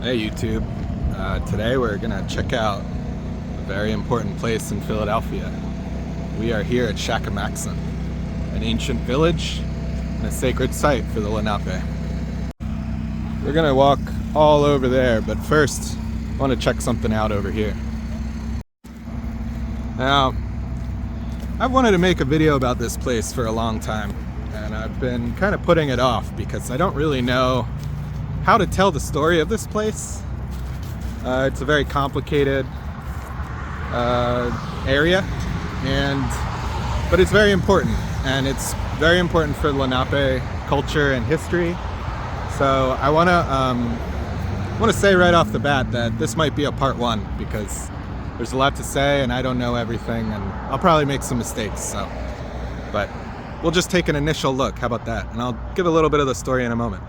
Hey YouTube, today we're gonna check out a very important place in Philadelphia. We are here at Shackamaxon, an ancient village and a sacred site for the Lenape. We're gonna walk all over there, but first I want to check something out over here. Now, I've wanted to make a video about this place for a long time, and I've been kind of putting it off because I don't really know how to tell the story of this place. It's a very complicated area, but it's very important, and it's very important for Lenape culture and history. So I want to say right off the bat that this might be a part one, because there's a lot to say and I don't know everything, and I'll probably make some mistakes. But we'll just take an initial look. How about that? And I'll give a little bit of the story in a moment.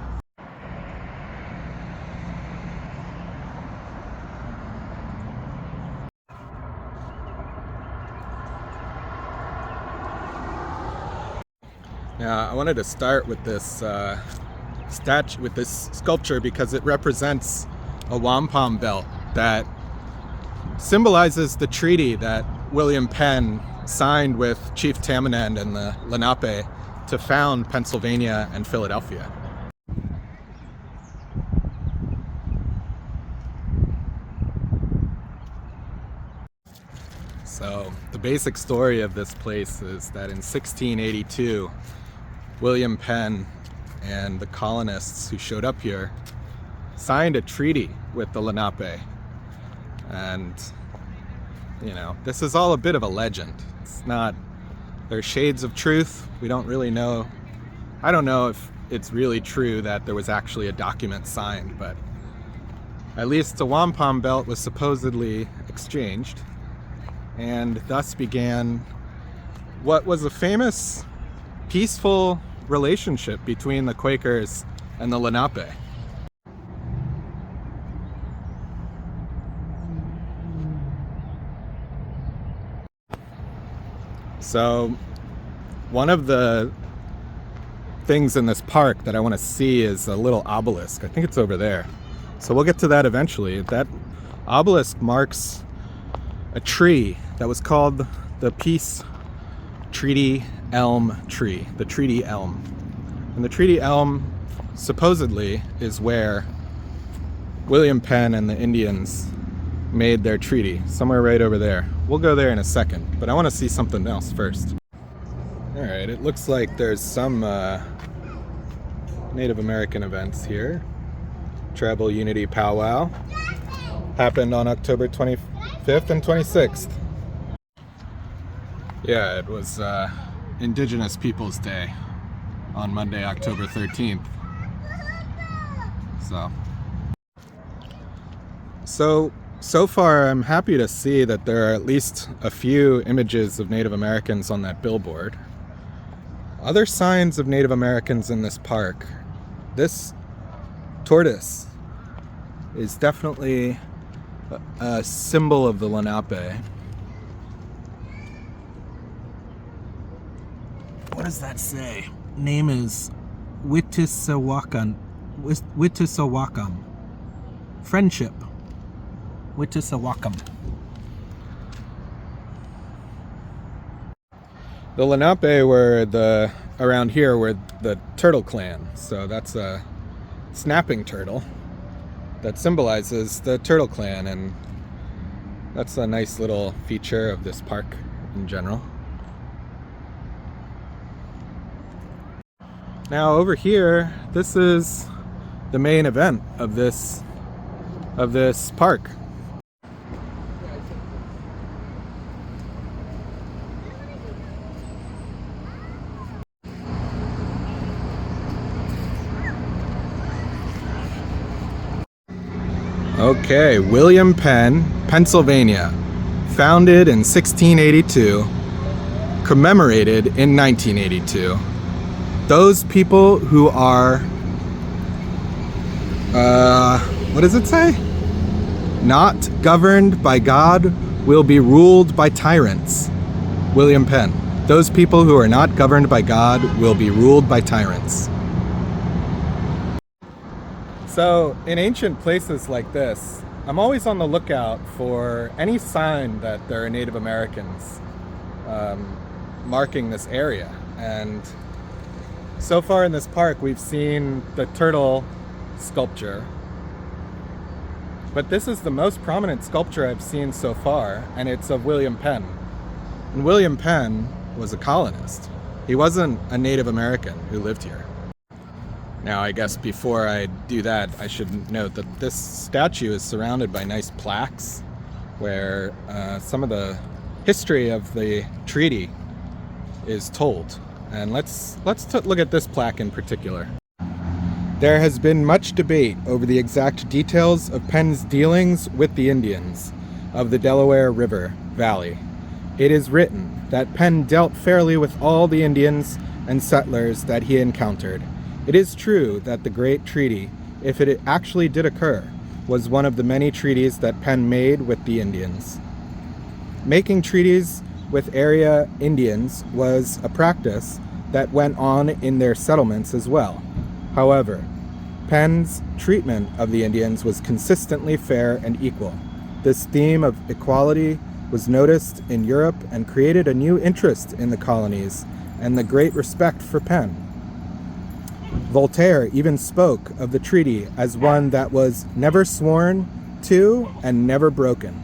Now, I wanted to start with this sculpture because it represents a wampum belt that symbolizes the treaty that William Penn signed with Chief Tamanend and the Lenape to found Pennsylvania and Philadelphia. So the basic story of this place is that in 1682, William Penn and the colonists who showed up here signed a treaty with the Lenape. And, you know, this is all a bit of a legend. It's not, there's shades of truth. We don't really know. I don't know if it's really true that there was actually a document signed, but at least a wampum belt was supposedly exchanged, and thus began what was a famous, peaceful relationship between the Quakers and the Lenape. So one of the things in this park that I want to see is a little obelisk. I think it's over there. So we'll get to that eventually. That obelisk marks a tree that was called the Peace Treaty Elm Tree, the Treaty Elm. And the Treaty Elm supposedly is where William Penn and the Indians made their treaty, somewhere right over there. We'll go there in a second, but I want to see something else first. All right, it looks like there's some Native American events here. Tribal Unity Powwow happened on October 25th and 26th. Yeah, it was Indigenous Peoples Day on Monday, October 13th. So far I'm happy to see that there are at least a few images of Native Americans on that billboard. Other signs of Native Americans in this park. This tortoise is definitely a symbol of the Lenape. What does that say? Name is Wittisawakam. Friendship. Wittisawakam. The Lenape were around here were the turtle clan. So that's a snapping turtle that symbolizes the turtle clan, and that's a nice little feature of this park in general. Now over here, this is the main event of this park. Okay, William Penn, Pennsylvania, founded in 1682, commemorated in 1982. Those people who are, what does it say? Not governed by God will be ruled by tyrants. William Penn. Those people who are not governed by God will be ruled by tyrants. So in ancient places like this, I'm always on the lookout for any sign that there are Native Americans um, marking this area. And so far in this park, we've seen the turtle sculpture, but this is the most prominent sculpture I've seen so far, and it's of William Penn. And William Penn was a colonist. He wasn't a Native American who lived here. Now, I guess before I do that, I should note that this statue is surrounded by nice plaques where some of the history of the treaty is told. And let's look at this plaque in particular. There has been much debate over the exact details of Penn's dealings with the Indians of the Delaware River Valley. It is written that Penn dealt fairly with all the Indians and settlers that he encountered. It is true that the Great Treaty, if it actually did occur, was one of the many treaties that Penn made with the Indians. Making treaties with area Indians was a practice that went on in their settlements as well. However, Penn's treatment of the Indians was consistently fair and equal. This theme of equality was noticed in Europe and created a new interest in the colonies and the great respect for Penn. Voltaire even spoke of the treaty as one that was never sworn to and never broken.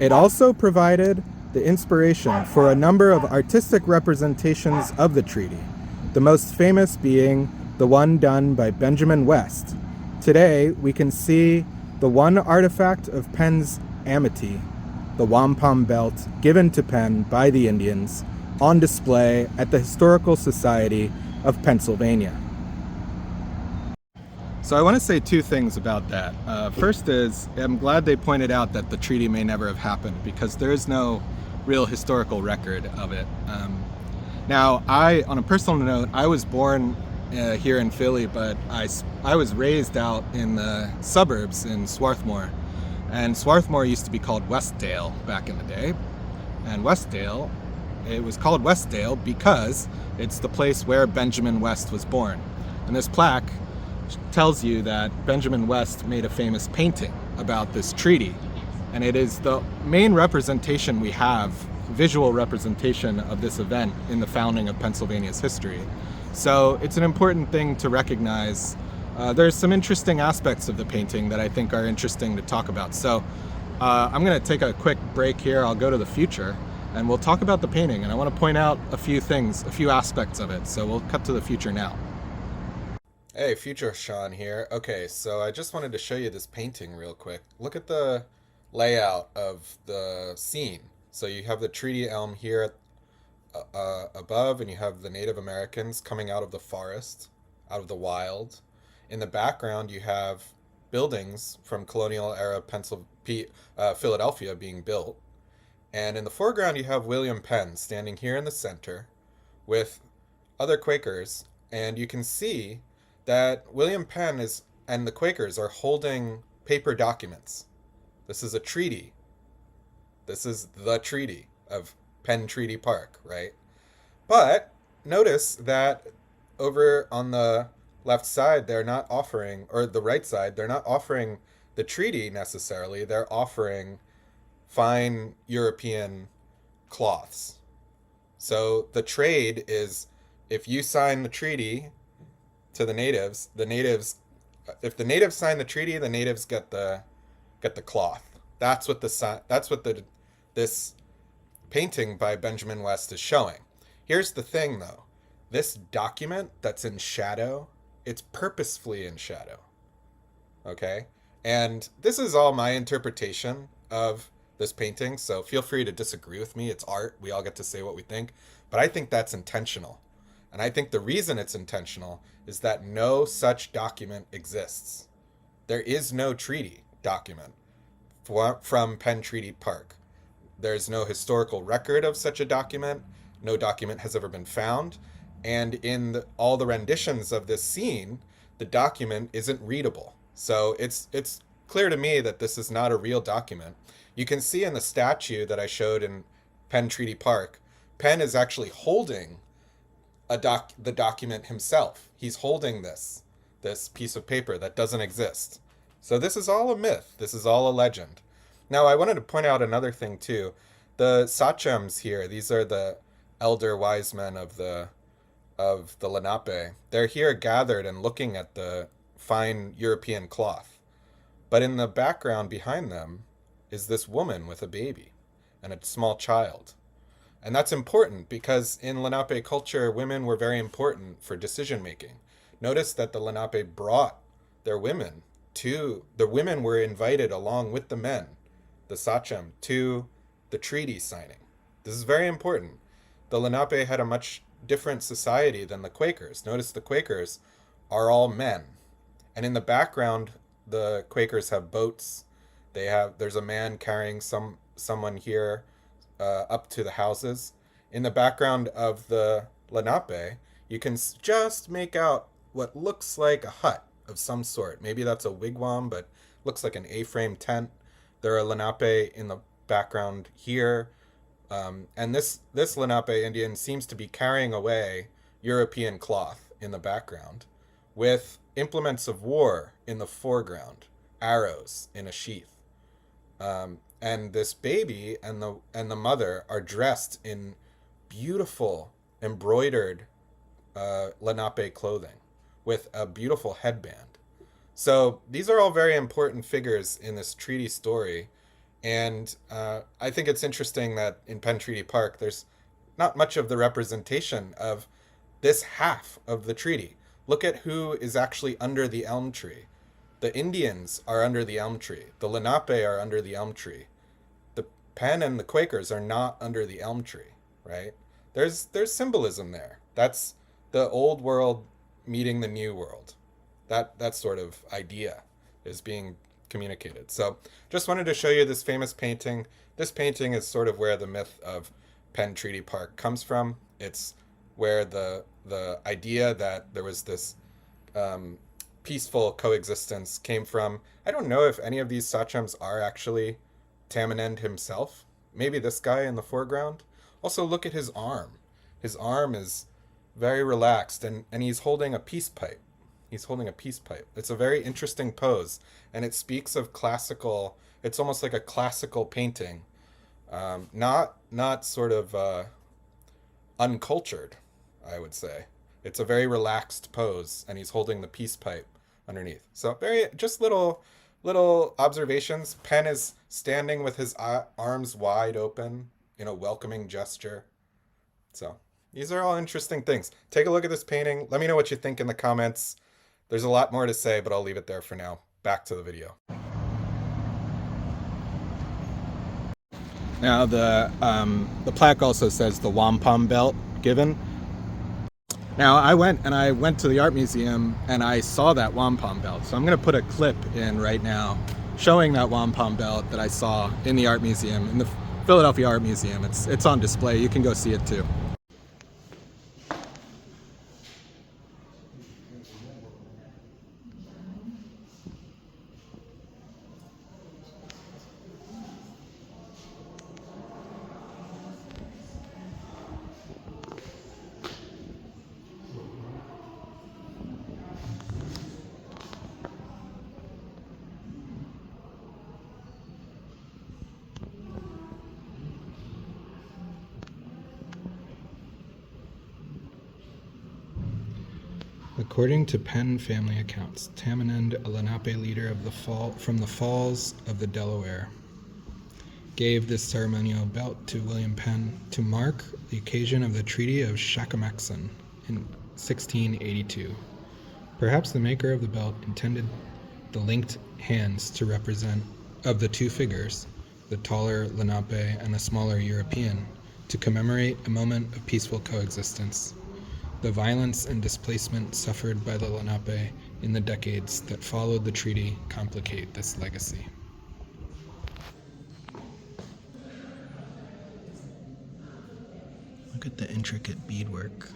It also provided the inspiration for a number of artistic representations of the treaty, the most famous being the one done by Benjamin West. Today, we can see the one artifact of Penn's amity, the wampum belt given to Penn by the Indians, on display at the Historical Society of Pennsylvania. So I want to say two things about that. First is, I'm glad they pointed out that the treaty may never have happened because there is no real historical record of it. Now, on a personal note, I was born here in Philly, but I was raised out in the suburbs in Swarthmore. And Swarthmore used to be called Westdale back in the day. And Westdale, it was called Westdale because it's the place where Benjamin West was born. And this plaque tells you that Benjamin West made a famous painting about this treaty. And it is the main representation we have, visual representation of this event in the founding of Pennsylvania's history. So it's an important thing to recognize. There's some interesting aspects of the painting that I think are interesting to talk about. So I'm going to take a quick break here. I'll go to the future and we'll talk about the painting. And I want to point out a few things, a few aspects of it. So we'll cut to the future now. Hey, future Sean here. Okay, so I just wanted to show you this painting real quick. Look at the layout of the scene. So you have the Treaty Elm here above, and you have the Native Americans coming out of the forest, out of the wild. In the background, you have buildings from colonial era Philadelphia being built. And in the foreground, you have William Penn standing here in the center with other Quakers. And you can see that William Penn and the Quakers are holding paper documents. This is a treaty. This is the treaty of Penn Treaty Park, right? But notice that over on the left side, they're not offering, or the right side, they're not offering the treaty necessarily. They're offering fine European cloths. So the trade is, if you sign the treaty to the natives, if the natives sign the treaty, the natives get the cloth. That's what this painting by Benjamin West is showing. Here's the thing though. This document that's in shadow, it's purposefully in shadow. Okay? And this is all my interpretation of this painting, so feel free to disagree with me. It's art. We all get to say what we think. But I think that's intentional. And I think the reason it's intentional is that no such document exists. There is no treaty document from Penn Treaty Park. There's no historical record of such a document. No document has ever been found. And in all the renditions of this scene, the document isn't readable. So it's clear to me that this is not a real document. You can see in the statue that I showed in Penn Treaty Park, Penn is actually holding the document himself. He's holding this this piece of paper that doesn't exist. So this is all a myth. This is all a legend. Now, I wanted to point out another thing too. The sachems here, these are the elder wise men of the Lenape. They're here gathered and looking at the fine European cloth. But in the background behind them is this woman with a baby and a small child. And that's important because in Lenape culture, women were very important for decision making. Notice that the Lenape brought their women the women were invited along with the men, the sachem, to the treaty signing. This is very important. The Lenape had a much different society than the Quakers. Notice the Quakers are all men. And in the background, the Quakers have boats. There's a man carrying someone here up to the houses. In the background of the Lenape, you can just make out what looks like a hut of some sort. Maybe that's a wigwam, but looks like an A-frame tent. There are Lenape in the background here. And this Lenape Indian seems to be carrying away European cloth in the background with implements of war in the foreground, arrows in a sheath. And this baby and the mother are dressed in beautiful embroidered Lenape clothing with a beautiful headband. So these are all very important figures in this treaty story. And I think it's interesting that in Penn Treaty Park, there's not much of the representation of this half of the treaty. Look at who is actually under the elm tree. The Indians are under the elm tree. The Lenape are under the elm tree. The Penn and the Quakers are not under the elm tree, right? There's symbolism there. That's the old world meeting the new world. That sort of idea is being communicated. So just wanted to show you this famous painting. This painting is sort of where the myth of Penn Treaty Park comes from. It's where the idea that there was this peaceful coexistence came from. I don't know if any of these sachems are actually Tamanend himself. Maybe this guy in the foreground. Also, look at his arm. His arm is very relaxed, and he's holding a peace pipe. He's holding a peace pipe. It's a very interesting pose, and it speaks of classical. It's almost like a classical painting, not sort of uncultured, I would say. It's a very relaxed pose, and he's holding the peace pipe underneath. So just little observations. Penn is standing with his arms wide open in a welcoming gesture. So these are all interesting things. Take a look at this painting. Let me know what you think in the comments. There's a lot more to say, but I'll leave it there for now. Back to the video. Now the plaque also says the wampum belt given. Now I went to the art museum and I saw that wampum belt. So I'm going to put a clip in right now showing that wampum belt that I saw in the art museum, in the Philadelphia Art Museum. It's on display. You can go see it too. According to Penn family accounts, Tamanend, a Lenape leader from the Falls of the Delaware, gave this ceremonial belt to William Penn to mark the occasion of the Treaty of Shakamaxon in 1682. Perhaps the maker of the belt intended the linked hands to represent, of the two figures, the taller Lenape and the smaller European, to commemorate a moment of peaceful coexistence. The violence and displacement suffered by the Lenape in the decades that followed the treaty complicate this legacy. Look at the intricate beadwork.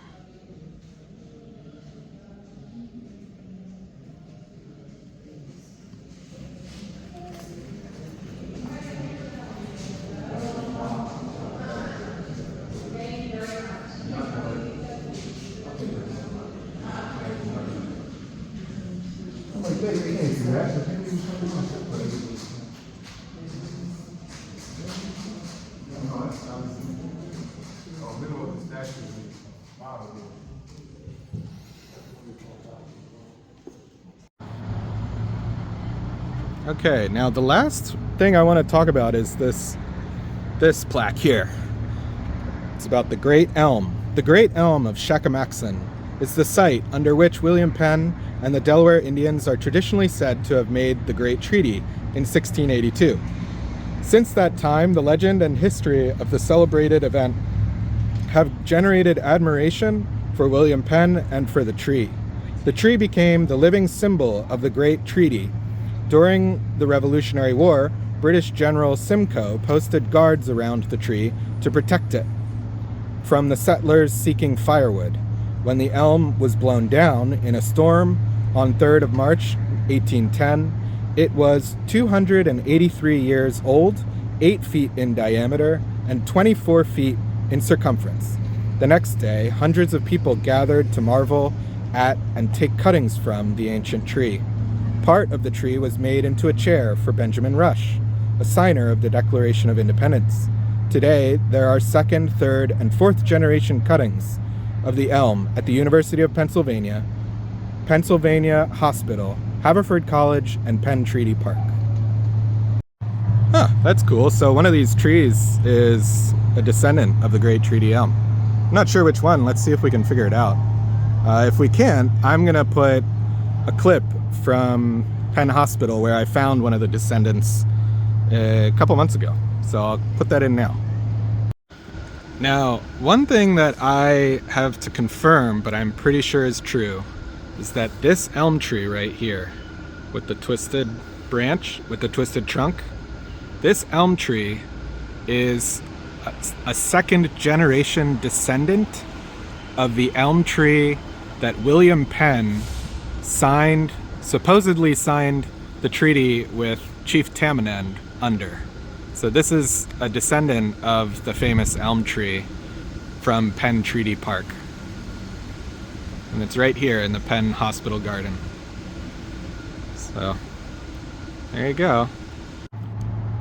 Okay, now the last thing I want to talk about is this plaque here. It's about the Great Elm. The Great Elm of Shakamaxon is the site under which William Penn and the Delaware Indians are traditionally said to have made the Great Treaty in 1682. Since that time, the legend and history of the celebrated event have generated admiration for William Penn and for the tree. The tree became the living symbol of the Great Treaty. During the Revolutionary War, British General Simcoe posted guards around the tree to protect it from the settlers seeking firewood. When the elm was blown down in a storm on 3rd of March, 1810, it was 283 years old, 8 feet in diameter, and 24 feet in circumference. The next day, hundreds of people gathered to marvel at and take cuttings from the ancient tree. Part of the tree was made into a chair for Benjamin Rush, a signer of the Declaration of Independence. Today, there are 2nd, 3rd, and 4th generation cuttings of the elm at the University of Pennsylvania, Pennsylvania Hospital, Haverford College, and Penn Treaty Park. Huh, that's cool. So one of these trees is a descendant of the Great Treaty Elm. I'm not sure which one. Let's see if we can figure it out. If we can, I'm going to put a clip from Penn Hospital where I found one of the descendants a couple months ago. So I'll put that in now. Now, one thing that I have to confirm, but I'm pretty sure is true, is that this elm tree right here, with the twisted branch, with the twisted trunk, this elm tree is a 2nd generation descendant of the elm tree that William Penn supposedly signed the treaty with Chief Tamanend under. So this is a descendant of the famous elm tree from Penn Treaty Park. And it's right here in the Penn Hospital Garden. So, there you go.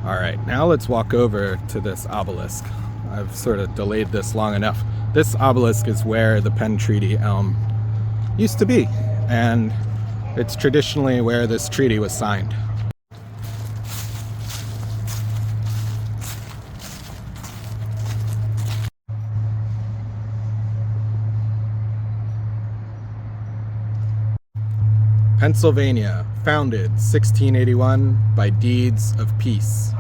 Alright, now let's walk over to this obelisk. I've sort of delayed this long enough. This obelisk is where the Penn Treaty Elm used to be, and it's traditionally where this treaty was signed. Pennsylvania, founded 1681 by deeds of peace.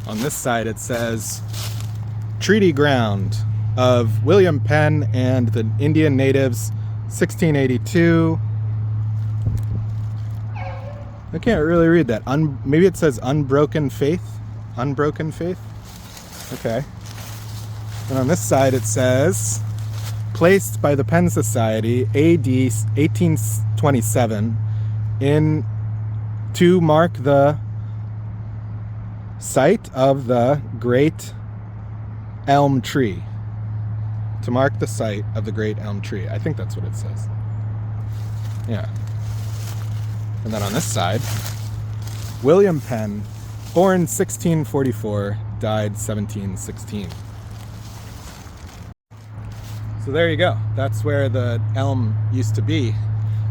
On this side it says, Treaty Ground of William Penn and the Indian Natives, 1682. I can't really read that. Maybe it says Unbroken Faith? Unbroken Faith? Okay. And on this side it says, placed by the Penn Society, AD 1827, to mark the site of the Great Elm Tree. To mark the site of the Great Elm Tree. I think that's what it says. Yeah. And then on this side, William Penn, born 1644, died 1716. So there you go. That's where the elm used to be.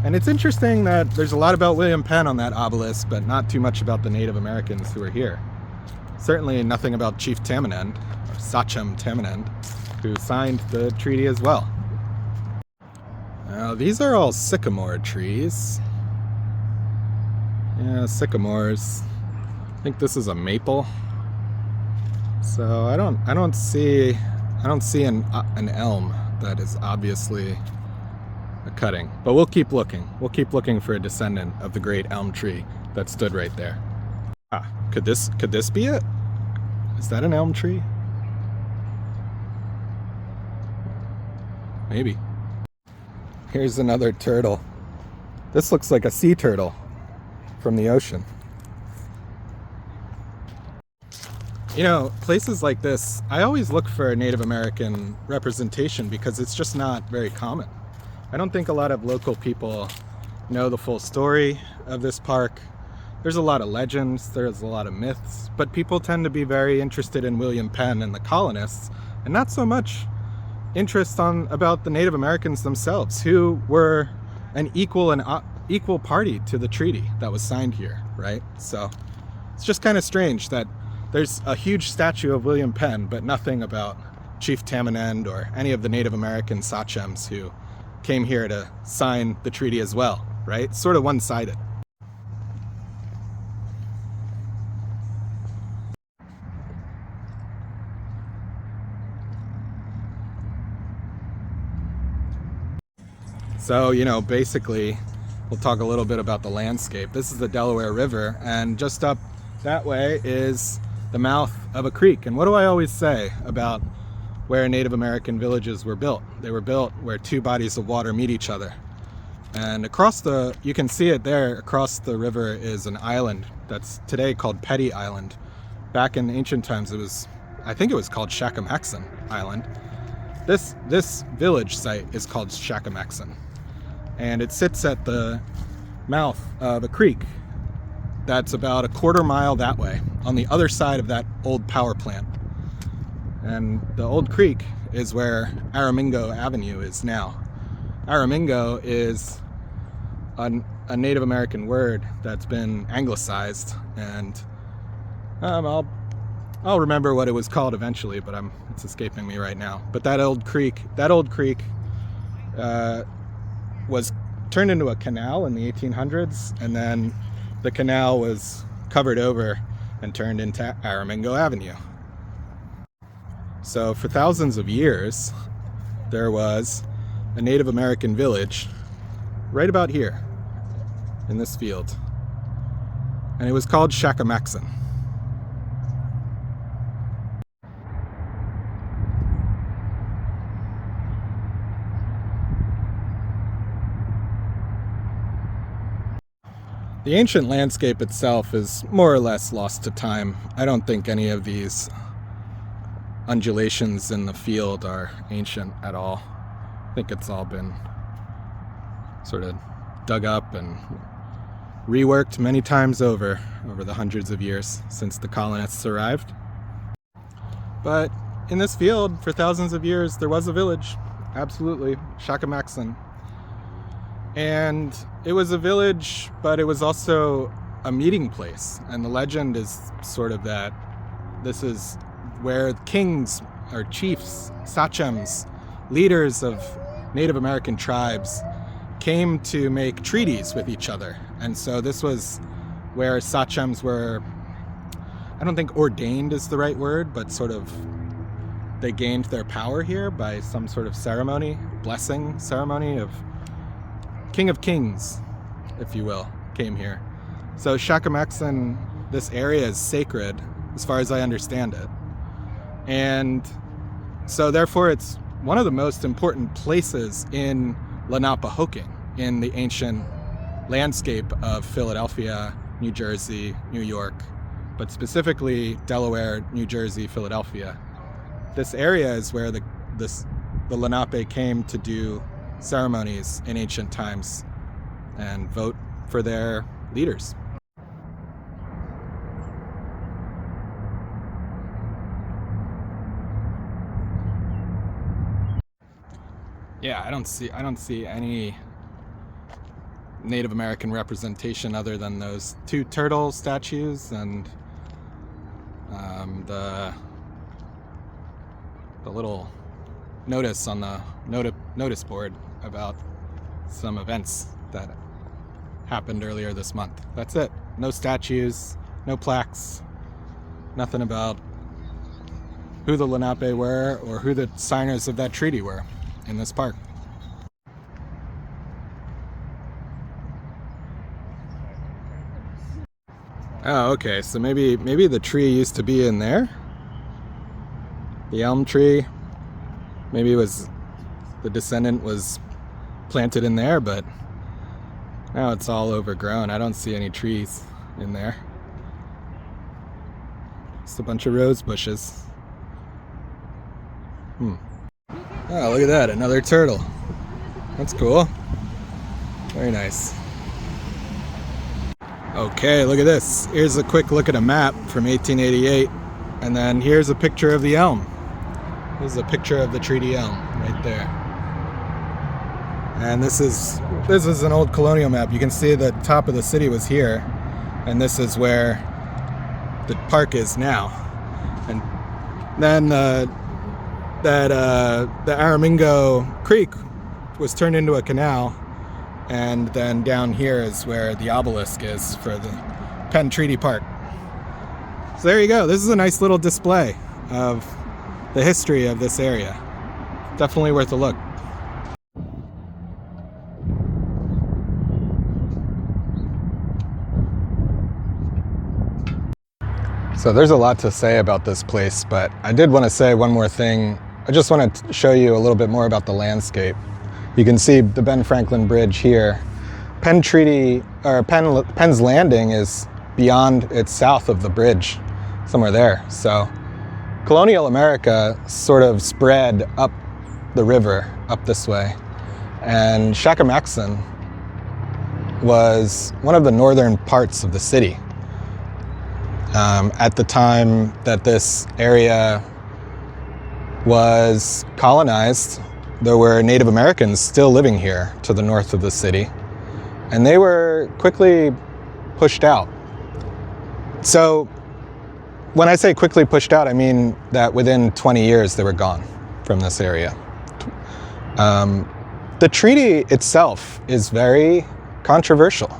And it's interesting that there's a lot about William Penn on that obelisk, but not too much about the Native Americans who were here. Certainly nothing about Chief Tamanend, or Sachem Tamanend, who signed the treaty as well. Now, these are all sycamore trees. Yeah, sycamores. I think this is a maple. So I don't see an elm that is obviously a cutting. But we'll keep looking. We'll keep looking for a descendant of the great elm tree that stood right there. Ah, could this be it? Is that an elm tree? Maybe. Here's another turtle. This looks like a sea turtle from the ocean. You know, places like this, I always look for Native American representation because it's just not very common. I don't think a lot of local people know the full story of this park. There's a lot of legends, there's a lot of myths, but people tend to be very interested in William Penn and the colonists, and not so much interest about the Native Americans themselves, who were an equal party to the treaty that was signed here, right? So it's just kind of strange that there's a huge statue of William Penn, but nothing about Chief Tamanend or any of the Native American sachems who came here to sign the treaty as well, right? Sort of one-sided. So, basically, we'll talk a little bit about the landscape. This is the Delaware River, and just up that way is the mouth of a creek. And what do I always say about where Native American villages were built? They were built where two bodies of water meet each other. And you can see it there, across the river is an island that's today called Petty Island. Back in ancient times, I think it was called Shakamaxon Island. This village site is called Shakamaxon. And it sits at the mouth of a creek that's about a quarter mile that way, on the other side of that old power plant. And the old creek is where Aramingo Avenue is now. Aramingo is a Native American word that's been anglicized, and I'll remember what it was called eventually, but it's escaping me right now. But that old creek was turned into a canal in the 1800s, and then the canal was covered over and turned into Aramingo Avenue. So for thousands of years, there was a Native American village right about here in this field, and it was called Shakamaxon. The ancient landscape itself is more or less lost to time. I don't think any of these undulations in the field are ancient at all. I think it's all been sort of dug up and reworked many times over the hundreds of years since the colonists arrived. But in this field, for thousands of years, there was a village, absolutely, Shakamaxon. And it was a village, but it was also a meeting place. And the legend is sort of that this is where kings or chiefs, sachems, leaders of Native American tribes came to make treaties with each other. And so this was where sachems were, I don't think ordained is the right word, but sort of they gained their power here by some sort of ceremony, blessing ceremony of King of Kings, if you will, came here. So Shakamaxon, this area is sacred as far as I understand it. And so therefore it's one of the most important places in Lenapehoking, in the ancient landscape of Philadelphia, New Jersey, New York, but specifically Delaware, New Jersey, Philadelphia. This area is where the Lenape came to do ceremonies in ancient times and vote for their leaders. Yeah, I don't see any Native American representation other than those two turtle statues and the little notice on the notice board about some events that happened earlier this month. That's it. No statues, no plaques, nothing about who the Lenape were or who the signers of that treaty were in this park. Oh, okay, so maybe the tree used to be in there? The elm tree? Maybe the descendant was planted in there, but now it's all overgrown. I don't see any trees in there. Just a bunch of rose bushes. Oh, look at that, another turtle. That's cool. Very nice. Okay, look at this. Here's a quick look at a map from 1888, and then here's a picture of the elm. This is a picture of the Treaty Elm right there. And this is an old colonial map. You can see the top of the city was here, and this is where the park is now. And then the Aramingo Creek was turned into a canal, and then down here is where the obelisk is for the Penn Treaty Park. So there you go. This is a nice little display of the history of this area. Definitely worth a look. So there's a lot to say about this place, but I did want to say one more thing. I just want to show you a little bit more about the landscape. You can see the Ben Franklin Bridge here. Penn's Landing is beyond, it's south of the bridge, somewhere there. So colonial America sort of spread up the river, up this way. And Shakamaxon was one of the northern parts of the city. At the time that this area was colonized, there were Native Americans still living here to the north of the city, and they were quickly pushed out. So when I say quickly pushed out, I mean that within 20 years they were gone from this area. The treaty itself is very controversial.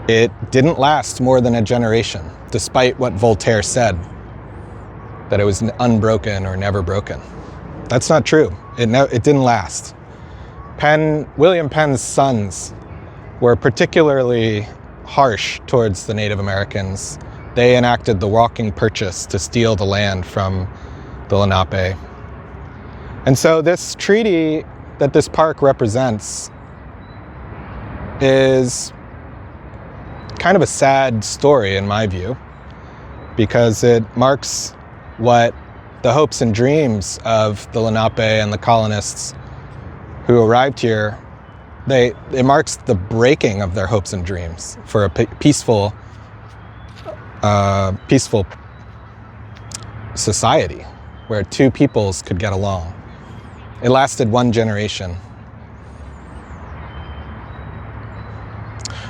It didn't last more than a generation, despite what Voltaire said, that it was unbroken or never broken. That's not true. It didn't last. William Penn's sons were particularly harsh towards the Native Americans. They enacted the walking purchase to steal the land from the Lenape. And so this treaty that this park represents is kind of a sad story in my view, because it marks what the hopes and dreams of the Lenape and the colonists who arrived here, it marks the breaking of their hopes and dreams for a peaceful society where two peoples could get along. It lasted one generation.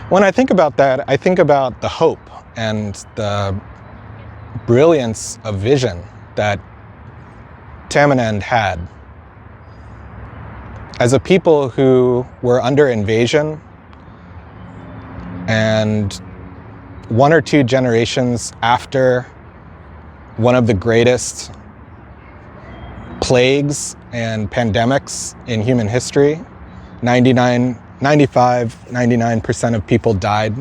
When I think about that, I think about the hope and the brilliance of vision that Tamanend had. As a people who were under invasion, and one or two generations after one of the greatest plagues and pandemics in human history, 99% of people died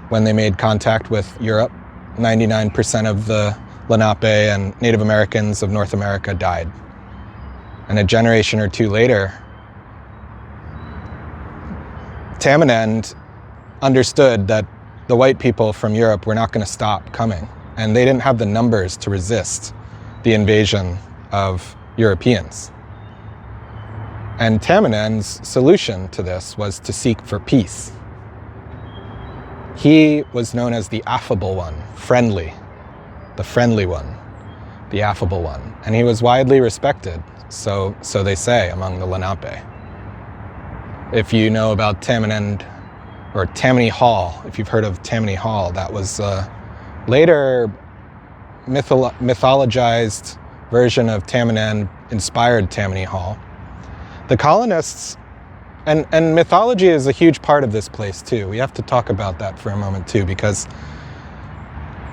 when they made contact with Europe. 99% of the Lenape and Native Americans of North America died. And a generation or two later, Tamanend understood that the white people from Europe were not going to stop coming, and they didn't have the numbers to resist the invasion of Europeans. And Tamanend's solution to this was to seek for peace. He was known as the affable one, the friendly one, the affable one. And he was widely respected, so they say, among the Lenape. If you know about Tamanend, or Tammany Hall, if you've heard of Tammany Hall, that was a later mythologized version of Tamanend inspired Tammany Hall. The colonists, and mythology is a huge part of this place too. We have to talk about that for a moment too, because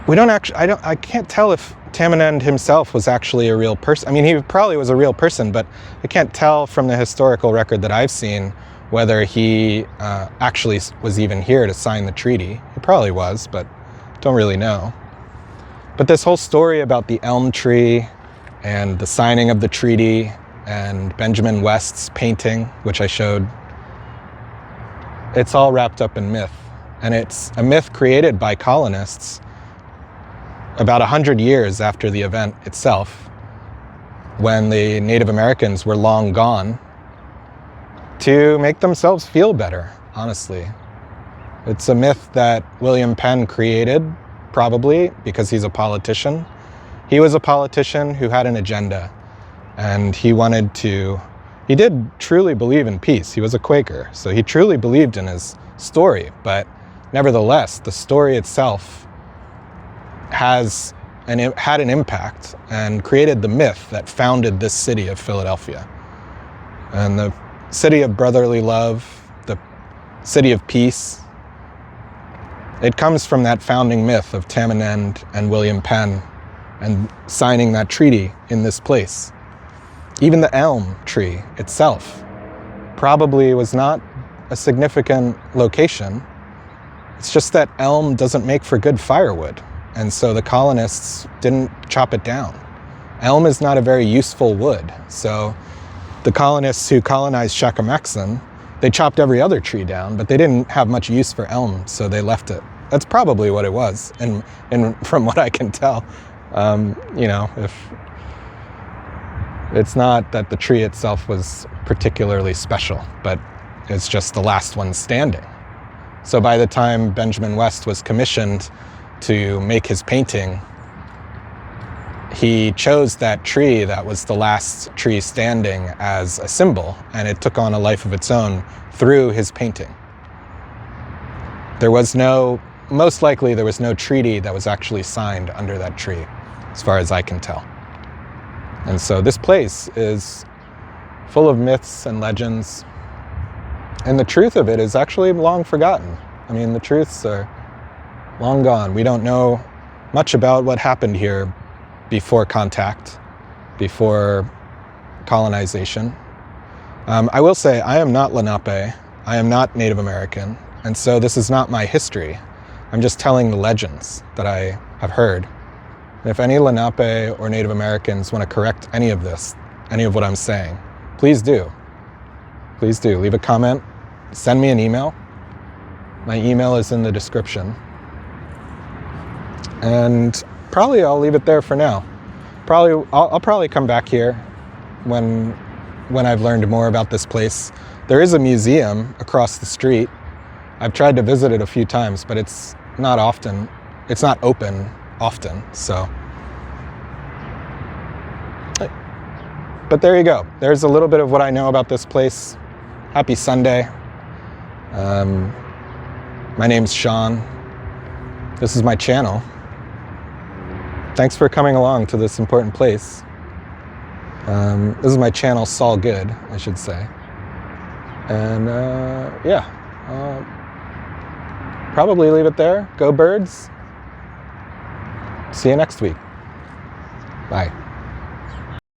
I can't tell if Tamanend himself was actually a real person. I mean, he probably was a real person, but I can't tell from the historical record that I've seen whether he actually was even here to sign the treaty. He probably was, but don't really know. But this whole story about the elm tree and the signing of the treaty and Benjamin West's painting, which I showed, it's all wrapped up in myth. And it's a myth created by colonists about 100 years after the event itself, when the Native Americans were long gone, to make themselves feel better, honestly. It's a myth that William Penn created, probably because he's a politician. He was a politician who had an agenda, and he did truly believe in peace. He was a Quaker, so he truly believed in his story, but nevertheless, the story itself had an impact and created the myth that founded this city of Philadelphia. And the city of brotherly love, the city of peace, it comes from that founding myth of Tamanend and William Penn and signing that treaty in this place. Even the elm tree itself probably was not a significant location. It's just that elm doesn't make for good firewood, and so the colonists didn't chop it down. Elm is not a very useful wood, so the colonists who colonized Shakamaxon, they chopped every other tree down, but they didn't have much use for elm, so they left it. That's probably what it was, and from what I can tell. If it's not that the tree itself was particularly special, but it's just the last one standing. So by the time Benjamin West was commissioned to make his painting, he chose that tree that was the last tree standing as a symbol, and it took on a life of its own through his painting. Most likely there was no treaty that was actually signed under that tree, as far as I can tell. And so this place is full of myths and legends, and the truth of it is actually long forgotten. I mean, the truths are long gone. We don't know much about what happened here before contact, before colonization. I will say I am not Lenape, I am not Native American, and so this is not my history. I'm just telling the legends that I have heard. And if any Lenape or Native Americans want to correct any of this, any of what I'm saying, please do. Please do. Leave a comment. Send me an email. My email is in the description. And probably I'll leave it there for now. I'll probably come back here when I've learned more about this place. There is a museum across the street. I've tried to visit it a few times, but it's not often. It's not open often, so. But there you go. There's a little bit of what I know about this place. Happy Sunday. My name's Sean. This is my channel. Thanks for coming along to this important place. This is my channel, Saul Good, I should say. And probably leave it there. Go birds. See you next week. Bye.